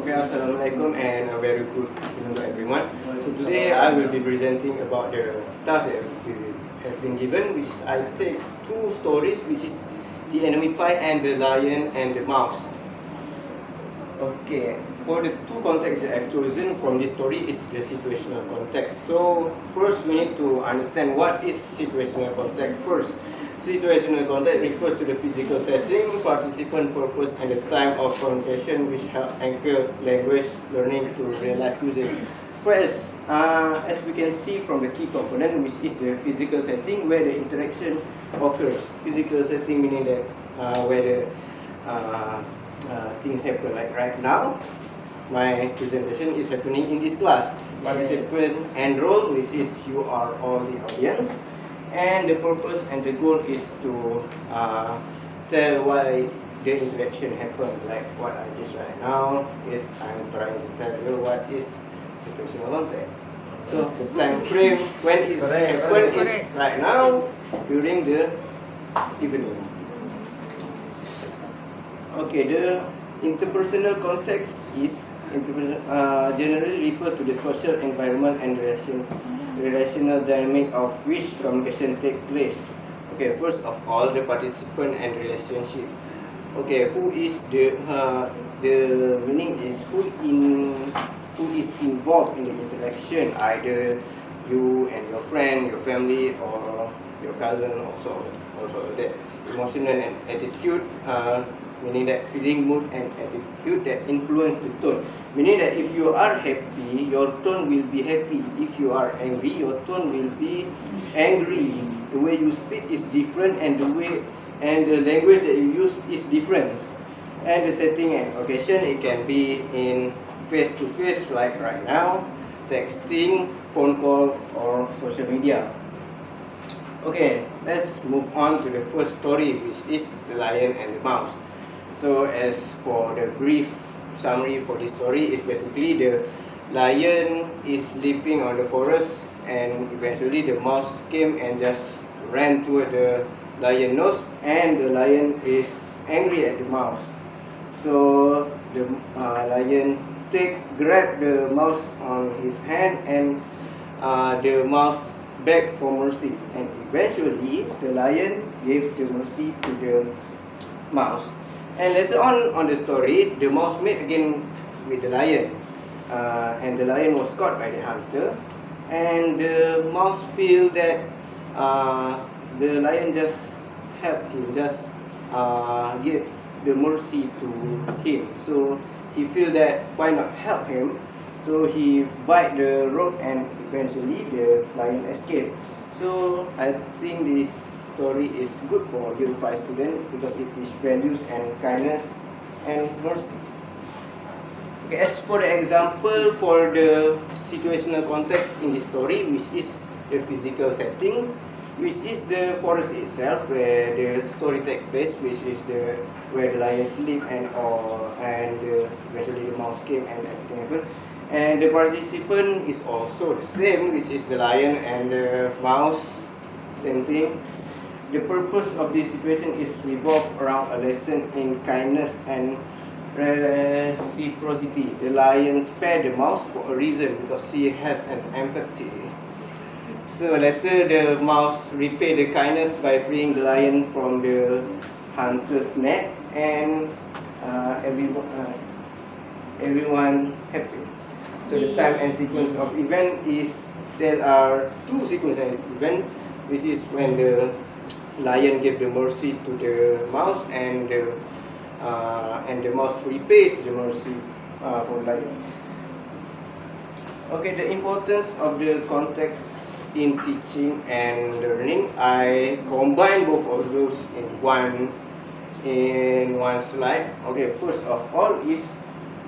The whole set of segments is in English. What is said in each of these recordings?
Okay, Assalamualaikum and a very good evening to everyone. So today I will be presenting about the task that have been given, which is I take two stories, which is the enemy pie and the lion and the mouse. Okay, for the two contexts that I've chosen from this story is the situational context. So first we need to understand what is situational context first. Situational context refers to the physical setting, participant purpose, and the time of communication which help anchor language learning to real life usage. First, as we can see from the key component, which is the physical setting where the interaction occurs. Physical setting meaning that where the things happen. Like right now, my presentation is happening in this class. Participant and role, which is you are all the audience. And the purpose and the goal is to tell why the interaction happened. Like what I just right now is I'm trying to tell you what is situational context. So the time frame when it happened is right now during the evening. Okay, the interpersonal context is generally refer to the social environment and relational dynamic of which communication take place. Okay, first of all, the participant and relationship. Okay, who is the meaning is who is involved in the interaction, either you and your friend, your family, or your cousin, also that emotional and attitude, meaning that feeling, mood, and attitude that influence the tone. Meaning that if you are happy, your tone will be happy. If you are angry, your tone will be angry. The way you speak is different, and the language that you use is different. And the setting and occasion, it can be in face-to-face, like right now, texting, phone call, or social media. Okay, let's move on to the first story, which is the lion and the mouse. So as for the brief summary for this story, is basically the lion is sleeping on the forest, and eventually the mouse came and just ran toward the lion nose, and the lion is angry at the mouse. So the lion grab the mouse on his hand, and the mouse begged for mercy, and eventually the lion gave the mercy to the mouse. And later on the story, the mouse met again with the lion, and the lion was caught by the hunter, and the mouse feel that the lion just helped him, just give the mercy to him. So he feel that why not help him? So he bite the rope, and eventually the lion escaped. So I think this story is good for Year 5 students because it is values and kindness and mercy. Okay, as for the example for the situational context in this story, which is the physical settings, which is the forest itself where the story takes place, which is where the lion sleep and eventually the mouse came and everything happened. And the participant is also the same, which is the lion and the mouse, same thing. The purpose of this situation is revolved around a lesson in kindness and reciprocity. The lion spared the mouse for a reason, because he has an empathy. So later the mouse repaid the kindness by freeing the lion from the hunter's net, and everyone happy. So the time and sequence of event is, there are two sequences of event, which is when the lion gave the mercy to the mouse, and the mouse repays the mercy for the lion. Okay, the importance of the context in teaching and learning, I combine both of those in one slide. Okay, first of all is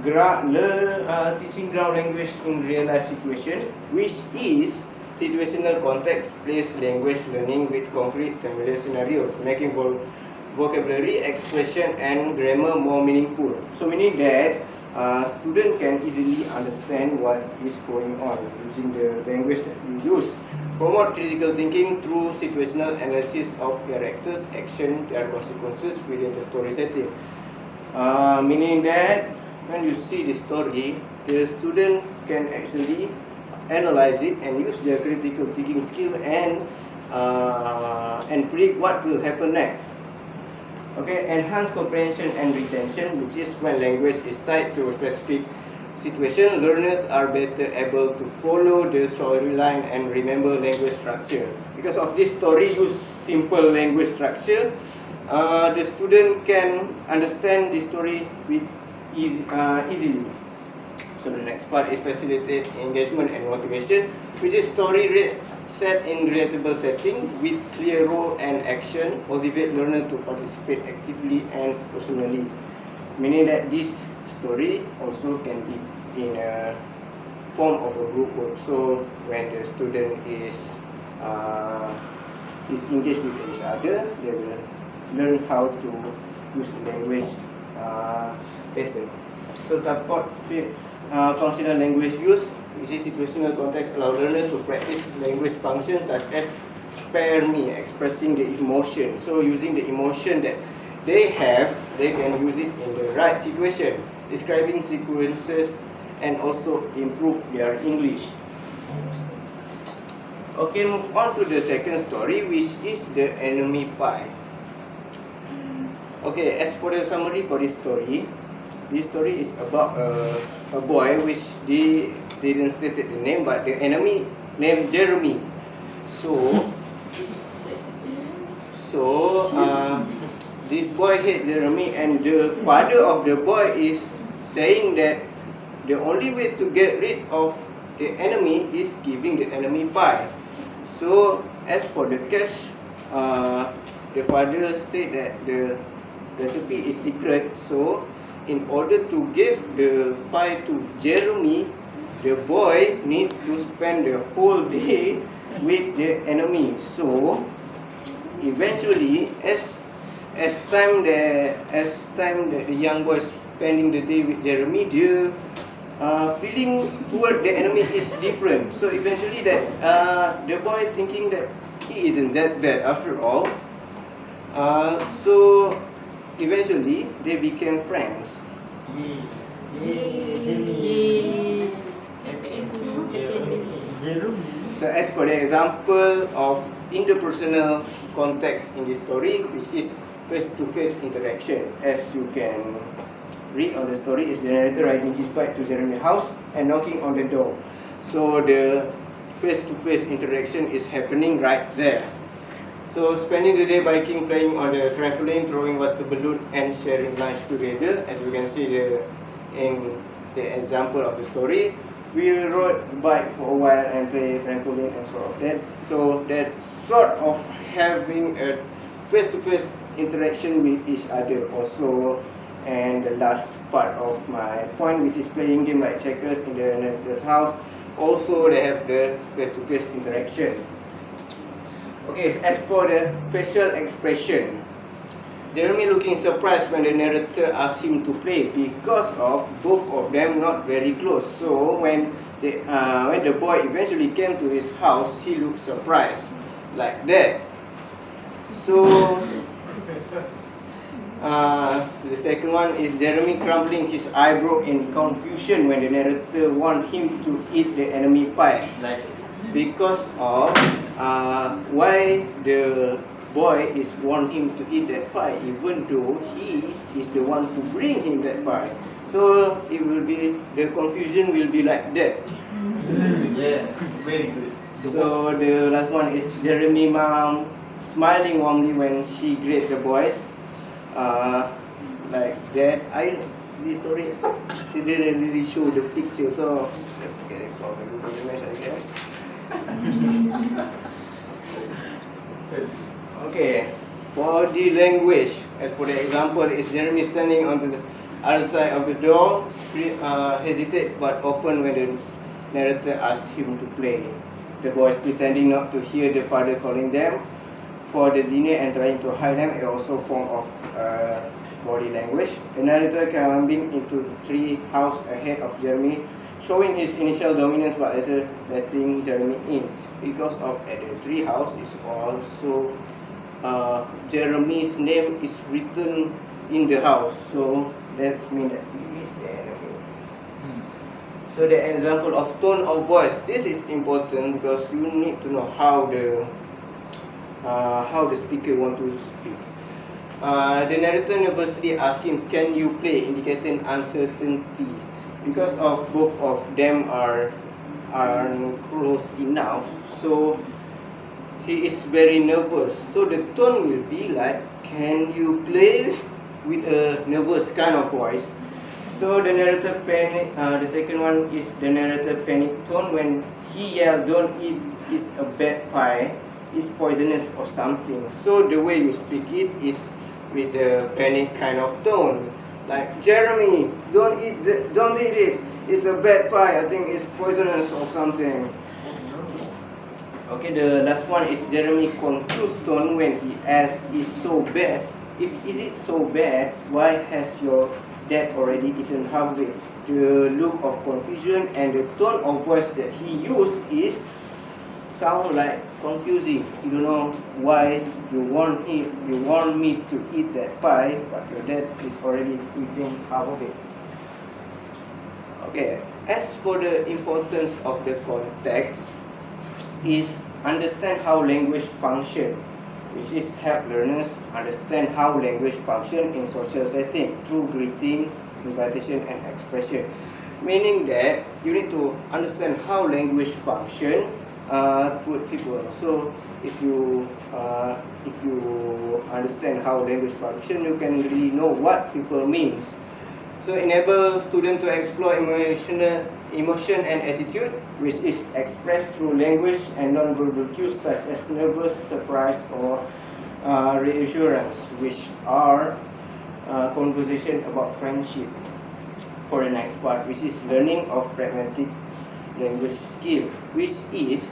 teaching ground language in real life situation, which is situational context place language learning with concrete familiar scenarios, making vocabulary, expression, and grammar more meaningful. So meaning that students can easily understand what is going on using the language that we use. Promote critical thinking through situational analysis of characters, action, their consequences within the story setting. Meaning that when you see the story, the student can actually analyze it and use their critical thinking skill and predict what will happen next. Okay, enhance comprehension and retention, which is when language is tied to a specific situation, learners are better able to follow the storyline and remember language structure. Because of this story use simple language structure, the student can understand the story with easily. So the next part is facilitate engagement and motivation, which is story set in relatable setting with clear role and action, motivate learner to participate actively and personally. Meaning that this story also can be in a form of a group work. So when the student is engaged with each other, they will learn how to use the language better. So support functional language use, which is situational context, allow learner to practice language functions such as spare me, expressing the emotion. So using the emotion that they have, they can use it in the right situation, describing sequences and also improve their English. Okay, move on to the second story, which is the enemy pie. Okay, as for the summary for this story is about a boy which they didn't state the name, but the enemy named Jeremy. So this boy hates Jeremy, and the father of the boy is saying that the only way to get rid of the enemy is giving the enemy pie. So as for the cash, the father said that the recipe is secret. So in order to give the pie to Jeremy, the boy needs to spend the whole day with the enemy. So eventually, as time that the young boy spending the day with Jeremy, the feeling toward the enemy is different. So eventually, that the boy thinking that he isn't that bad after all. So eventually, they became friends. So as for the example of interpersonal context in this story, which is face-to-face interaction, as you can read on the story, is the narrator riding his bike to Jeremy's house and knocking on the door. So the face-to-face interaction is happening right there. So spending the day biking, playing on the trampoline, throwing water balloon, and sharing lunch together. As you can see in the example of the story, we rode bike for a while and play trampoline and sort of that. So that sort of having a face-to-face interaction with each other also. And the last part of my point, which is playing game like checkers in the narrator's house, also they have the face-to-face interaction. Okay, as for the facial expression, Jeremy looking surprised when the narrator asked him to play because of both of them not very close. So when the boy eventually came to his house, he looked surprised like that. So the second one is Jeremy crumpling his eyebrow in confusion when the narrator want him to eat the enemy pie. Because of why the boy is want him to eat that pie, even though he is the one to bring him that pie. So it will be, the confusion will be like that. Yeah, very good. So the last one is Jeremy mom smiling warmly when she greets the boys. Like that. This story didn't really show the picture, so let's get it from the Google image, I guess. Okay, body language. As for the example, is Jeremy standing on the other side of the door, hesitate but open when the narrator asks him to play. The boys pretending not to hear the father calling them for the dinner and trying to hide them is also a form of body language. The narrator climbing into the tree house ahead of Jeremy, showing his initial dominance but later letting Jeremy in. Because of at the tree house is also Jeremy's name is written in the house. So That's mean that he is there. Okay. So the example of tone of voice. This is important because you need to know how the speaker want to speak. The narrator nervously asking, "Can you play?" indicating uncertainty, because of both of them are close enough. So he is very nervous. So the tone will be like, "Can you play?" with a nervous kind of voice. So the narrator panic. The second one is the narrator panic tone when he yelled, "Don't eat! It's a bad pie. It's poisonous or something." So the way you speak it is with the panic kind of tone, like, "Jeremy, don't eat it. It's a bad pie. I think it's poisonous or something." Okay, the last one is Jeremy confused tone when he asks, "Is so bad? Is it so bad? Why has your dad already eaten half of it?" The look of confusion and the tone of voice that he used is sound like confusing. You don't know why you want me to eat that pie, but your dad is already eating half of it. Okay, as for the importance of the context, is understand how language function, which is help learners understand how language function in social setting through greeting, invitation, and expression. Meaning that you need to understand how language function to people. So if you understand how language function, you can really know what people means. So enable student to explore emotion and attitude, which is expressed through language and non-verbal cues such as nervous, surprise, or reassurance, which are conversation about friendship. For the next part, which is learning of pragmatic language skill, which is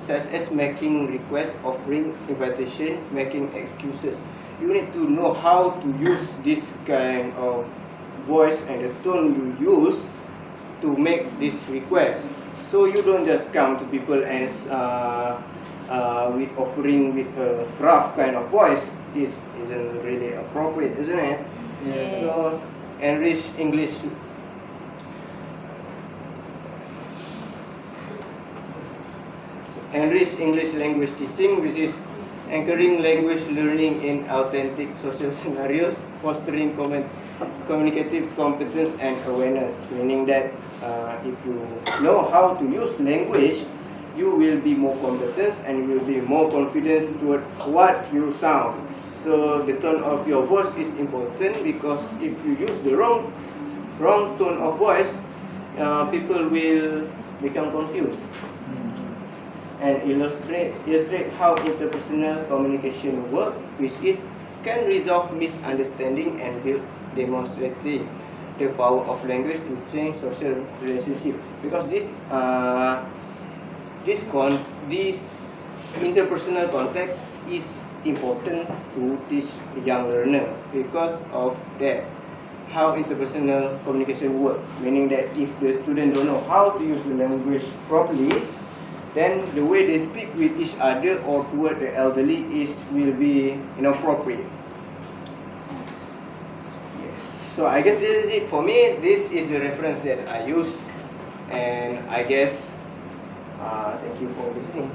such as making requests, offering invitation, making excuses. You need to know how to use this kind of voice and the tone you use to make this request. So you don't just come to people and with offering with a rough kind of voice. This isn't really appropriate, isn't it? Yes. So enrich English. Enrich English language teaching, which is anchoring language learning in authentic social scenarios, fostering communicative competence and awareness. Meaning that if you know how to use language, you will be more competent and you will be more confident toward what you sound. So the tone of your voice is important, because if you use the wrong tone of voice, people will become confused. And illustrate how interpersonal communication works, which is can resolve misunderstanding and build demonstrating the power of language to change social relationship. Because this interpersonal context is important to teach young learner, because of that how interpersonal communication works. Meaning that if the student don't know how to use the language properly, then the way they speak with each other or toward the elderly will be inappropriate. Yes. So I guess this is it for me. This is the reference that I use, and I guess thank you for listening.